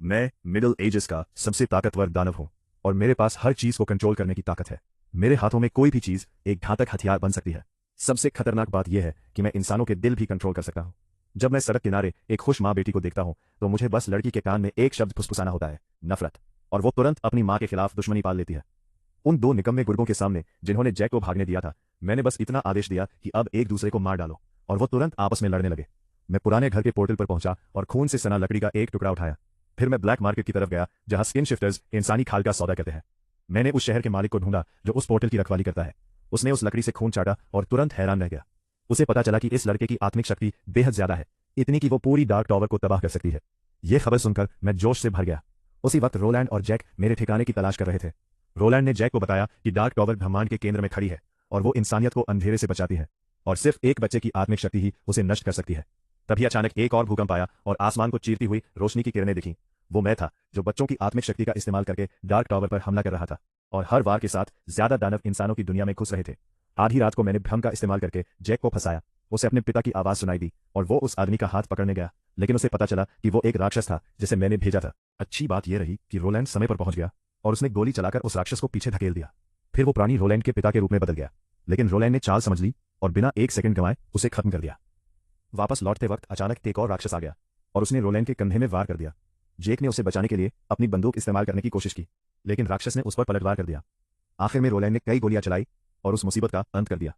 मैं middle ages का सबसे ताकतवर दानव हूं और मेरे पास हर चीज को कंट्रोल करने की ताकत है। मेरे हाथों में कोई भी चीज एक घातक हथियार बन सकती है। सबसे खतरनाक बात यह है कि मैं इंसानों के दिल भी कंट्रोल कर सकता हूं। जब मैं सड़क किनारे एक खुश माँ बेटी को देखता हूं तो मुझे बस लड़की के कान में एक शब्द फुसफुसाना होता है, नफरत। और वो तुरंत अपनी माँ के खिलाफ दुश्मनी पाल लेती है। उन दो निकम्मे गुर्गों के सामने जिन्होंने जैक को भागने दिया था, मैंने बस इतना आदेश दिया कि अब एक दूसरे को मार डालो, और वो तुरंत आपस में लड़ने लगे। मैं पुराने घर के पोर्टल पर पहुंचा और खून से सना लकड़ी का एक टुकड़ा उठाया। फिर मैं ब्लैक मार्केट की तरफ गया जहां स्किन शिफ्टर्स इंसानी खाल का सौदा करते हैं। मैंने उस शहर के मालिक को ढूंढा जो उस पोर्टल की रखवाली करता है। उसने उस लकड़ी से खून चाटा और तुरंत हैरान रह गया। उसे पता चला कि इस लड़के की आत्मिक शक्ति बेहद ज्यादा है, इतनी कि वो पूरी डार्क टावर को तबाह कर सकती है। यह खबर सुनकर मैं जोश से भर गया। उसी वक्त रोलैंड और जैक मेरे ठिकाने की तलाश कर रहे थे। रोलैंड ने जैक को बताया कि डार्क टावर ब्रह्मांड के केंद्र में खड़ी है और वो इंसानियत को अंधेरे से बचाती है, और सिर्फ एक बच्चे की आत्मिक शक्ति ही उसे नष्ट कर सकती है। तभी अचानक एक और भूकंप आया और आसमान को चीरती हुई रोशनी की किरणें दिखीं। वो मैं था जो बच्चों की आत्मिक शक्ति का इस्तेमाल करके डार्क टावर पर हमला कर रहा था, और हर वार के साथ ज्यादा दानव इंसानों की दुनिया में घुस रहे थे। आधी रात को मैंने भ्रम का इस्तेमाल करके जैक को फंसाया। उसे अपने पिता की आवाज सुनाई दी और वो उस आदमी का हाथ पकड़ने गया, लेकिन उसे पता चला कि वो एक राक्षस था जिसे मैंने भेजा था। अच्छी बात यह रही कि रोलैंड समय पर पहुंच गया और उसने गोली चलाकर उस राक्षस को पीछे धकेल दिया। फिर वो प्राणी रोलैंड के पिता के रूप में बदल गया, लेकिन रोलैंड ने चाल समझ ली और बिना एक सेकंड गंवाए उसे खत्म कर दिया। वापस लौटते वक्त अचानक एक और राक्षस आ गया और उसने रोलैंड के कंधे में वार कर दिया। जेक ने उसे बचाने के लिए अपनी बंदूक इस्तेमाल करने की कोशिश की, लेकिन राक्षस ने उस पर पलटवार कर दिया। आखिर में रोलैंड ने कई गोलियां चलाई और उस मुसीबत का अंत कर दिया।